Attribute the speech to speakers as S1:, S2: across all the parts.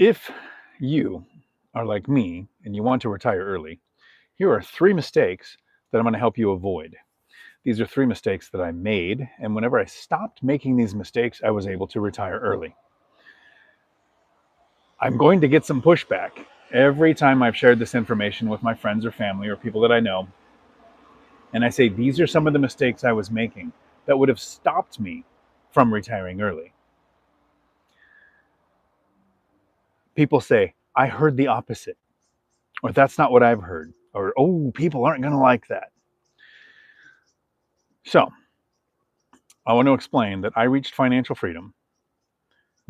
S1: If you are like me and you want to retire early, here are 3 mistakes that I'm going to help you avoid. These are 3 mistakes that I made, and whenever I stopped making these mistakes, I was able to retire early. I'm going to get some pushback every time I've shared this information with my friends or family or people that I know, and I say these are some of the mistakes I was making that would have stopped me from retiring early. People say, I heard the opposite, or that's not what I've heard, or oh, people aren't going to like that. So, I want to explain that I reached financial freedom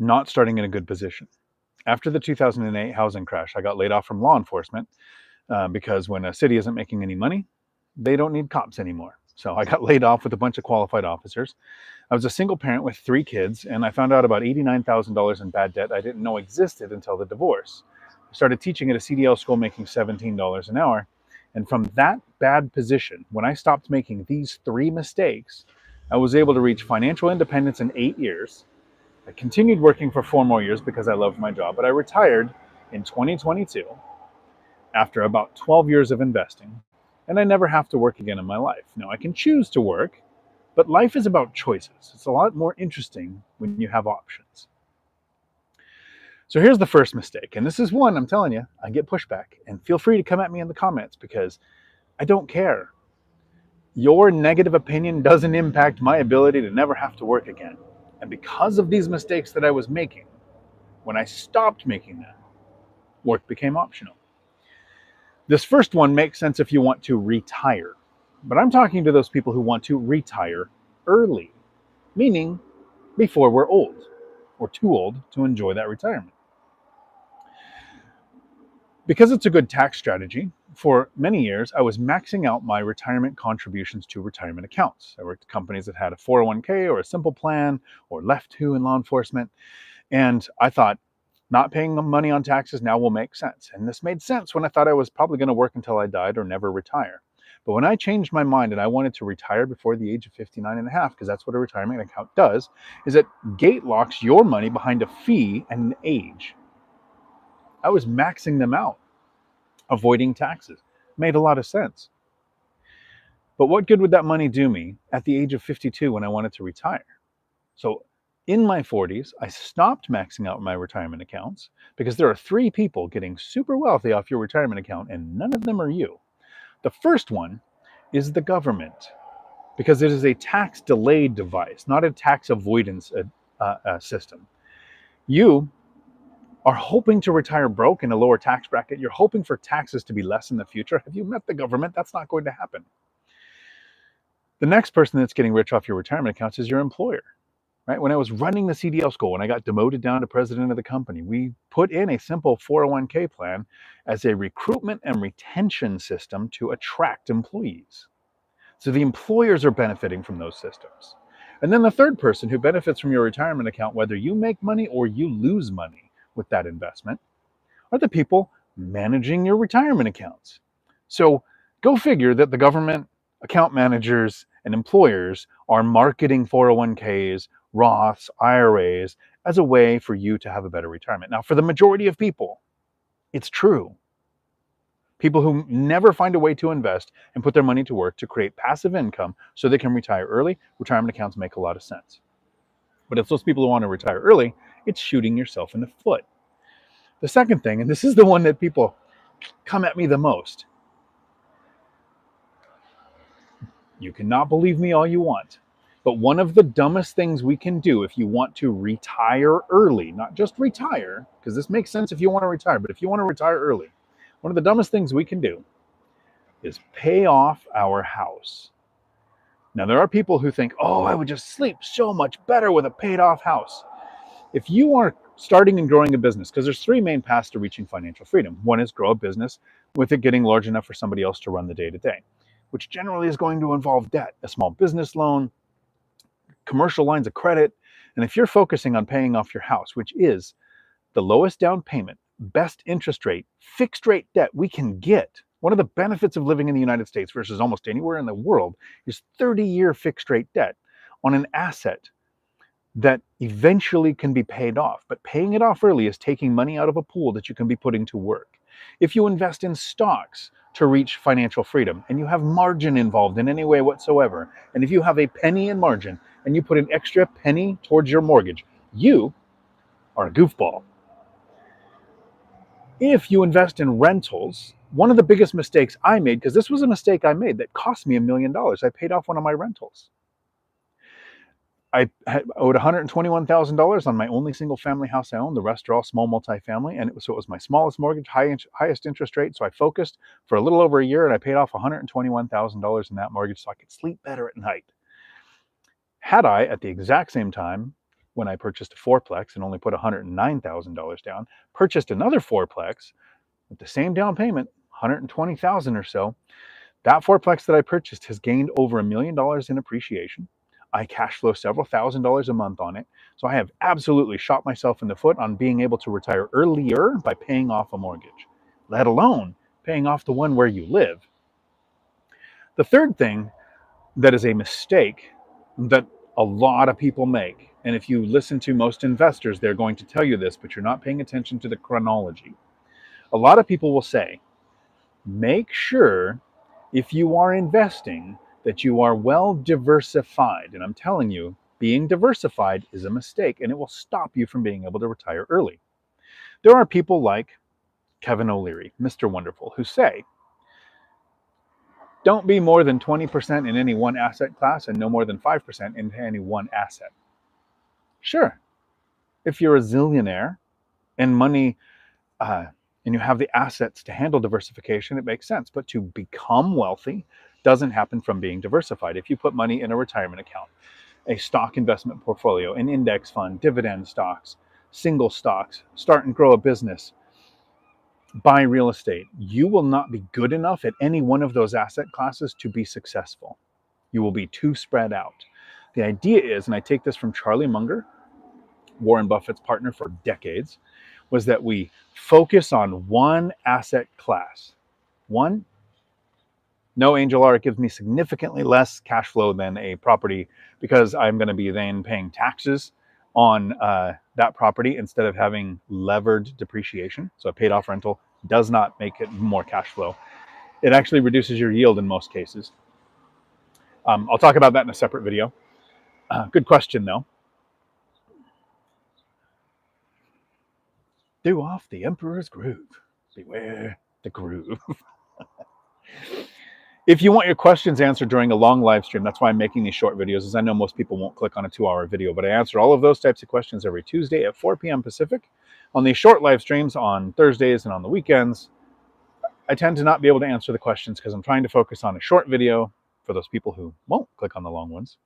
S1: not starting in a good position. After the 2008 housing crash, I got laid off from law enforcement because when a city isn't making any money, they don't need cops anymore. So I got laid off with a bunch of qualified officers. I was a single parent with 3 kids, and I found out about $89,000 in bad debt I didn't know existed until the divorce. I started teaching at a CDL school making $17 an hour. And from that bad position, when I stopped making these 3 mistakes, I was able to reach financial independence in 8 years. I continued working for 4 more years because I loved my job, but I retired in 2022 after about 12 years of investing, and I never have to work again in my life. Now, I can choose to work, but life is about choices. It's a lot more interesting when you have options. So here's the first mistake, and this is one, I'm telling you, I get pushback, and feel free to come at me in the comments because I don't care. Your negative opinion doesn't impact my ability to never have to work again. And because of these mistakes that I was making, when I stopped making them, work became optional. This first one makes sense if you want to retire, but I'm talking to those people who want to retire early, meaning before we're old or too old to enjoy that retirement. Because it's a good tax strategy, for many years I was maxing out my retirement contributions to retirement accounts. I worked at companies that had a 401k or a simple plan or left to in law enforcement, and I thought not paying money on taxes now will make sense. And this made sense when I thought I was probably going to work until I died or never retire. But when I changed my mind and I wanted to retire before the age of 59 and a half, because that's what a retirement account does, is it gate locks your money behind a fee and an age. I was maxing them out, avoiding taxes. Made a lot of sense. But what good would that money do me at the age of 52 when I wanted to retire? So in my 40s, I stopped maxing out my retirement accounts because there are 3 people getting super wealthy off your retirement account, and none of them are you. The first one is the government, because it is a tax delay device, not a tax avoidance system. You are hoping to retire broke in a lower tax bracket. You're hoping for taxes to be less in the future. Have you met the government? That's not going to happen. The next person that's getting rich off your retirement accounts is your employer. Right? When I was running the CDL school, when I got demoted down to president of the company, we put in a simple 401k plan as a recruitment and retention system to attract employees. So the employers are benefiting from those systems. And then the third person who benefits from your retirement account, whether you make money or you lose money with that investment, are the people managing your retirement accounts. So go figure that the government, account managers, and employers are marketing 401ks, Roths, IRAs as a way for you to have a better retirement. Now, for the majority of people, it's true. People who never find a way to invest and put their money to work to create passive income so they can retire early, retirement accounts make a lot of sense. But if those people who want to retire early, it's shooting yourself in the foot. The second thing, and this is the one that people come at me the most. You cannot believe me all you want, but one of the dumbest things we can do if you want to retire early, not just retire, because this makes sense if you want to retire, but if you want to retire early, one of the dumbest things we can do is pay off our house. Now, there are people who think, oh, I would just sleep so much better with a paid off house. If you are starting and growing a business, because there's 3 main paths to reaching financial freedom. One is grow a business with it getting large enough for somebody else to run the day-to-day, which generally is going to involve debt, a small business loan, commercial lines of credit. And if you're focusing on paying off your house, which is the lowest down payment, best interest rate, fixed rate debt we can get, one of the benefits of living in the United States versus almost anywhere in the world is 30-year fixed rate debt on an asset that eventually can be paid off. But paying it off early is taking money out of a pool that you can be putting to work. If you invest in stocks to reach financial freedom and you have margin involved in any way whatsoever, and if you have a penny in margin and you put an extra penny towards your mortgage, you are a goofball. If you invest in rentals, one of the biggest mistakes I made, because this was a mistake I made that cost me $1 million, I paid off one of my rentals. I owed $121,000 on my only single family house I owned. The rest are all small multifamily, and it was my smallest mortgage, highest interest rate. So I focused for a little over a year, and I paid off $121,000 in that mortgage, so I could sleep better at night. Had I, at the exact same time, when I purchased a fourplex and only put $109,000 down, purchased another fourplex with the same down payment, $120,000 or so, that fourplex that I purchased has gained over $1 million in appreciation. I cash flow several $1,000s a month on it. So I have absolutely shot myself in the foot on being able to retire earlier by paying off a mortgage, let alone paying off the one where you live. The third thing that is a mistake that a lot of people make, and if you listen to most investors, they're going to tell you this, but you're not paying attention to the chronology. A lot of people will say, make sure if you are investing that you are well diversified. And I'm telling you, being diversified is a mistake and it will stop you from being able to retire early. There are people like Kevin O'Leary, Mr. Wonderful, who say, don't be more than 20% in any one asset class and no more than 5% in any one asset. Sure, if you're a zillionaire and money and you have the assets to handle diversification, it makes sense. But to become wealthy doesn't happen from being diversified. If you put money in a retirement account, a stock investment portfolio, an index fund, dividend stocks, single stocks, start and grow a business, buy real estate, you will not be good enough at any one of those asset classes to be successful. You will be too spread out. The idea is, and I take this from Charlie Munger, Warren Buffett's partner for decades, was that we focus on one asset class. One, no, Angel R, it gives me significantly less cash flow than a property because I'm going to be then paying taxes on that property instead of having levered depreciation. So a paid off rental does not make it more cash flow. It actually reduces your yield in most cases. I'll talk about that in a separate video. Good question, though. Do off the Emperor's Groove. Beware the groove. If you want your questions answered during a long live stream, that's why I'm making these short videos, as I know most people won't click on a 2-hour video, but I answer all of those types of questions every Tuesday at 4 p.m. Pacific. On these short live streams on Thursdays and on the weekends, I tend to not be able to answer the questions because I'm trying to focus on a short video for those people who won't click on the long ones.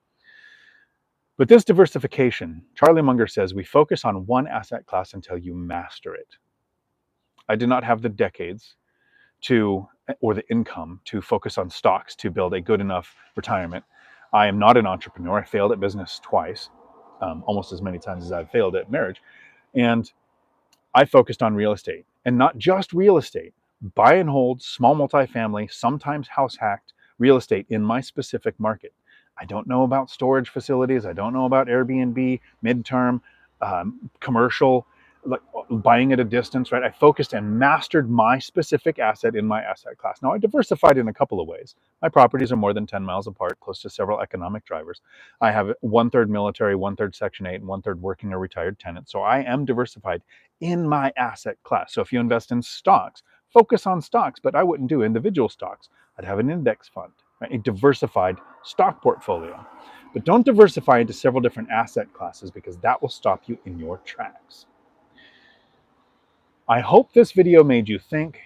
S1: But this diversification, Charlie Munger says, we focus on one asset class until you master it. I did not have the decades or the income to focus on stocks to build a good enough retirement. I am not an entrepreneur. I failed at business twice, almost as many times as I've failed at marriage. And I focused on real estate, and not just real estate, buy and hold, small multifamily, sometimes house hacked real estate in my specific market. I don't know about storage facilities. I don't know about Airbnb, midterm, commercial, like buying at a distance, right? I focused and mastered my specific asset in my asset class. Now, I diversified in a couple of ways. My properties are more than 10 miles apart, close to several economic drivers. I have 1/3 military, 1/3 Section 8, and 1/3 working or retired tenants. So I am diversified in my asset class. So if you invest in stocks, focus on stocks, but I wouldn't do individual stocks. I'd have an index fund, right? A diversified stock portfolio. But don't diversify into several different asset classes because that will stop you in your tracks. I hope this video made you think,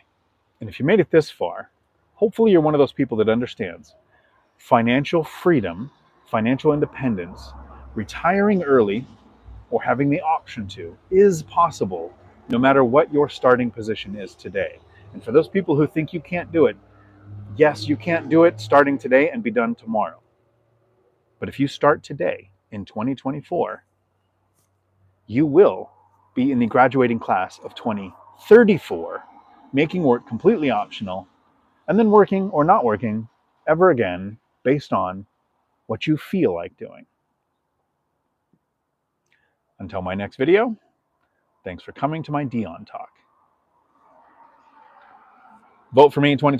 S1: and if you made it this far, hopefully you're one of those people that understands financial freedom, financial independence, retiring early, or having the option to is possible no matter what your starting position is today. And for those people who think you can't do it, yes, you can't do it starting today and be done tomorrow. But if you start today in 2024, you will be in the graduating class of 2034, making work completely optional, and then working or not working ever again based on what you feel like doing. Until my next video, thanks for coming to my Dion talk. Vote for me in 2020.